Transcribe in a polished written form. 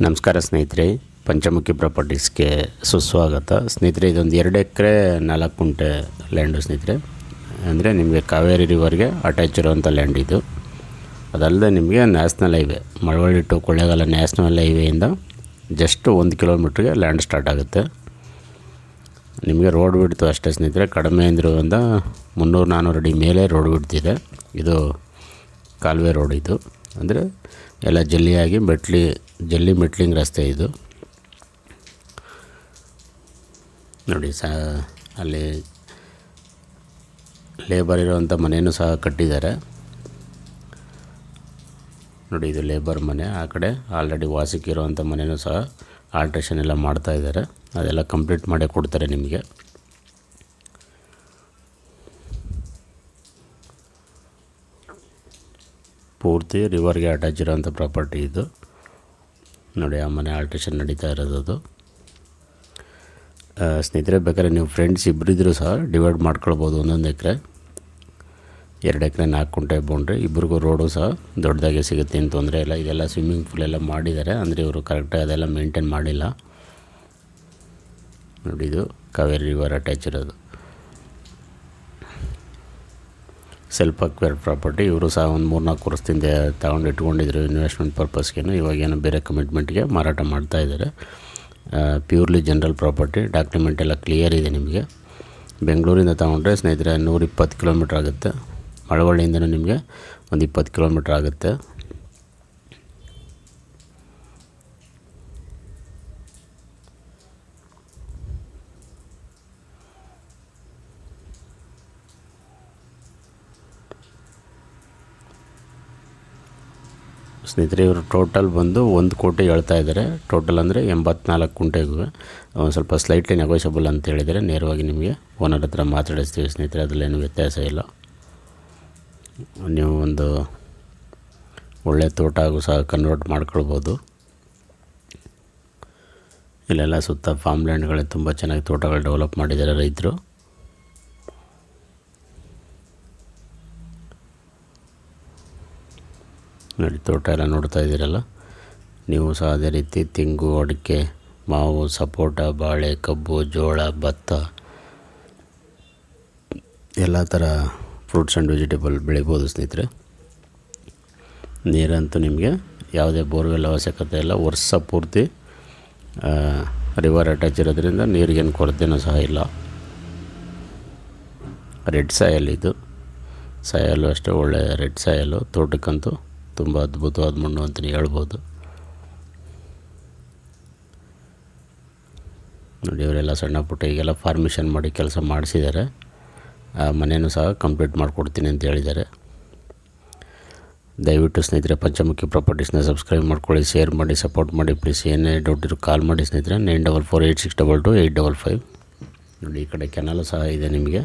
ನಮಸ್ಕಾರ ಸ್ನೇಹಿತರೆ, ಪಂಚಮುಖಿ ಪ್ರಾಪರ್ಟೀಸ್ಗೆ ಸುಸ್ವಾಗತ. ಸ್ನೇಹಿತರೆ, ಇದೊಂದು 2 ಎಕರೆ 4 ಗುಂಟೆ ಲ್ಯಾಂಡು ಸ್ನೇಹಿತರೆ. ಅಂದರೆ ನಿಮಗೆ ಕಾವೇರಿ ರಿವರ್ಗೆ ಅಟ್ಯಾಚ್ ಇರುವಂಥ ಲ್ಯಾಂಡ್ ಇದು. ಅದಲ್ಲದೆ ನಿಮಗೆ national highway Malavalli to Kollegal national ಹೈವೇಯಿಂದ ಜಸ್ಟ್ 1 ಕಿಲೋಮೀಟ್ರಿಗೆ ಲ್ಯಾಂಡ್ ಸ್ಟಾರ್ಟ್ ಆಗುತ್ತೆ. ನಿಮಗೆ ರೋಡ್ ಬಿಡ್ತು ಅಷ್ಟೇ ಸ್ನೇಹಿತರೆ, ಕಡಿಮೆ ಅಂದಿರುವಂಥ 300-400 ಅಡಿ ಮೇಲೆ ರೋಡ್ ಬಿಡ್ತಿದೆ. ಇದು ಕಾಲುವೆ ರೋಡ್. ಇದು ಅಂದರೆ ಎಲ್ಲ ಜಲ್ಲಿಯಾಗಿ ಜಲ್ಲಿ ಮೆಟ್ಲಿಂಗ್ ರಸ್ತೆ ಇದು ನೋಡಿ. ಅಲ್ಲಿ ಲೇಬರ್ ಇರುವಂಥ ಮನೆಯೂ ಸಹ ಕಟ್ಟಿದ್ದಾರೆ ನೋಡಿ. ಇದು ಲೇಬರ್ ಮನೆ. ಆ ಕಡೆ ಆಲ್ರೆಡಿ ವಾಸಕ್ಕಿರುವಂಥ ಮನೆಯೂ ಸಹ ಆಲ್ಟ್ರೇಷನ್ ಎಲ್ಲ ಮಾಡ್ತಾಯಿದ್ದಾರೆ. ಅದೆಲ್ಲ ಕಂಪ್ಲೀಟ್ ಮಾಡೇ ಕೊಡ್ತಾರೆ ನಿಮಗೆ. ಪೂರ್ತಿ ರಿವರ್ಗೆ ಅಟ್ಯಾಚ್ ಇರೋವಂಥ ಪ್ರಾಪರ್ಟಿ ಇದು ನೋಡಿ. ಆ ಮನೆ ಆಲ್ಟ್ರೇಷನ್ ನಡೀತಾ ಇರೋದು. ಸ್ನೇಹಿತರೆ, ಬೇಕಾದ್ರೆ ನೀವು ಫ್ರೆಂಡ್ಸ್ ಇಬ್ಬರಿದ್ದರೂ ಸಹ ಡಿವೈಡ್ ಮಾಡ್ಕೊಳ್ಬೋದು. 1 ಎಕರೆ 2 ಎಕರೆ 4 ಗುಂಟೆ ಬೌಂಡ್ರಿ. ಇಬ್ಬರಿಗೂ ರೋಡು ಸಹ ದೊಡ್ಡದಾಗೆ ಸಿಗುತ್ತೆ, ಏನು ತೊಂದರೆ ಇಲ್ಲ. ಇದೆಲ್ಲ ಸ್ವಿಮ್ಮಿಂಗ್ ಪೂಲ್ ಎಲ್ಲ ಮಾಡಿದ್ದಾರೆ, ಅಂದರೆ ಇವರು ಕರೆಕ್ಟಾಗಿ ಅದೆಲ್ಲ ಮೇಂಟೈನ್ ಮಾಡಿಲ್ಲ ನೋಡಿ. ಇದು ಕಾವೇರಿ ರಿವರ್ ಅಟ್ಯಾಚ್ ಇರೋದು ಸೆಲ್ಫ್ ಅಕ್ವೈರ್ಡ್ ಪ್ರಾಪರ್ಟಿ. ಇವರು ಸಹ ಒಂದು 3-4 ವರ್ಷದಿಂದ ತಗೊಂಡು ಇಟ್ಕೊಂಡಿದ್ರು ಇನ್ವೆಸ್ಟ್ಮೆಂಟ್ ಪರ್ಪಸ್ಗೇನು. ಇವಾಗೇನು ಬೇರೆ ಕಮಿಟ್ಮೆಂಟ್ಗೆ ಮಾರಾಟ ಮಾಡ್ತಾಯಿದ್ದಾರೆ. Purely general property. ಡಾಕ್ಯುಮೆಂಟ್ ಎಲ್ಲ ಕ್ಲಿಯರ್ ಇದೆ ನಿಮಗೆ. ಬೆಂಗಳೂರಿಂದ ತಗೊಂಡ್ರೆ ಸ್ನೇಹಿತರೆ 120 ಕಿಲೋಮೀಟ್ರ್ ಆಗುತ್ತೆ. ಮಳವಳ್ಳಿಯಿಂದನೂ ನಿಮಗೆ ಒಂದು 20 ಕಿಲೋಮೀಟ್ರ್ ಆಗುತ್ತೆ. ಸ್ನೇಹಿತರೆ, ಇವರು ಟೋಟಲ್ ಬಂದು 1 ಕೋಟಿ ಹೇಳ್ತಾ ಇದ್ದಾರೆ. ಟೋಟಲ್ ಅಂದರೆ 84 ಗುಂಟೆಗೂ ಒಂದು ಸ್ವಲ್ಪ ಸ್ಲೈಟ್ಲಿ ನೆಗೋಷಿಯಬಲ್ ಅಂತ ಹೇಳಿದರೆ, ನೇರವಾಗಿ ನಿಮಗೆ ಓನರ್ ಹತ್ರ ಮಾತಾಡಿಸ್ತೀವಿ ಸ್ನೇಹಿತರೆ. ಅದರಲ್ಲೇನು ವ್ಯತ್ಯಾಸ ಇಲ್ಲ. ನೀವು ಒಂದು ಒಳ್ಳೆಯ ತೋಟ ಹಾಗೂ ಸಹ ಕನ್ವರ್ಟ್ ಮಾಡ್ಕೊಳ್ಬೋದು. ಇಲ್ಲೆಲ್ಲ ಸುತ್ತ ಫಾರ್ಮ್ ಲ್ಯಾಂಡ್ಗಳೇ ತುಂಬ ಚೆನ್ನಾಗಿ ತೋಟಗಳು ಡೆವಲಪ್ ಮಾಡಿದ್ದಾರೆ ರೈತರು. ನೋಡಿ, ತೋಟ ಎಲ್ಲ ನೋಡ್ತಾ ಇದ್ದೀರಲ್ಲ ನೀವು ಸಹ. ಅದೇ ರೀತಿ ತೆಂಗು, ಅಡಿಕೆ, ಮಾವು, ಸಪೋಟ, ಬಾಳೆ, ಕಬ್ಬು, ಜೋಳ, ಭತ್ತ ಎಲ್ಲ ಥರ ಫ್ರೂಟ್ಸ್ ಆ್ಯಂಡ್ ವೆಜಿಟೇಬಲ್ ಬೆಳಿಬೋದು ಸ್ನೇಹಿತರೆ. ನೀರಂತೂ ನಿಮಗೆ ಯಾವುದೇ ಬೋರ್ವೆಲ್ ಅವಶ್ಯಕತೆ ಇಲ್ಲ. ವರ್ಷ ಪೂರ್ತಿ ರಿವರ್ ಅಟ್ಯಾಚ್ ಇರೋದ್ರಿಂದ ನೀರಿಗೇನು ಕೊರತೆಯೂ ಸಹ ಇಲ್ಲ. ರೆಡ್ ಸಾಯಲ್ ಇದು. ಸಾಯಲ್ಲು ಅಷ್ಟೇ ಒಳ್ಳೆಯ ರೆಡ್ ಸಾಯಲ್ಲು. ತೋಟಕ್ಕಂತೂ ತುಂಬ ಅದ್ಭುತವಾದ ಮಣ್ಣು ಅಂತಲೇ ಹೇಳ್ಬೋದು ನೋಡಿ. ಇವರೆಲ್ಲ ಸಣ್ಣ ಪುಟ್ಟ ಈಗೆಲ್ಲ ಫಾರ್ಮೇಷನ್ ಮಾಡಿ ಕೆಲಸ ಮಾಡಿಸಿದ್ದಾರೆ. ಆ ಮನೆಯೂ ಸಹ ಕಂಪ್ಲೀಟ್ ಮಾಡಿಕೊಡ್ತೀನಿ ಅಂತ ಹೇಳಿದ್ದಾರೆ. ದಯವಿಟ್ಟು ಸ್ನೇಹಿತರೆ, ಪಂಚಮುಖಿ ಪ್ರಾಪರ್ಟೀಸ್ನ ಸಬ್ಸ್ಕ್ರೈಬ್ ಮಾಡ್ಕೊಳ್ಳಿ, ಶೇರ್ ಮಾಡಿ, ಸಪೋರ್ಟ್ ಮಾಡಿ ಪ್ಲೀಸ್. ಏನೇ ಡೌಟ್ ಇರೋ ಕಾಲ್ ಮಾಡಿ ಸ್ನೇಹಿತರೆ. 9448622855 ನೋಡಿ. ಈ ಕಡೆ ಕೆನಾಲು ಸಹ ಇದೆ ನಿಮಗೆ.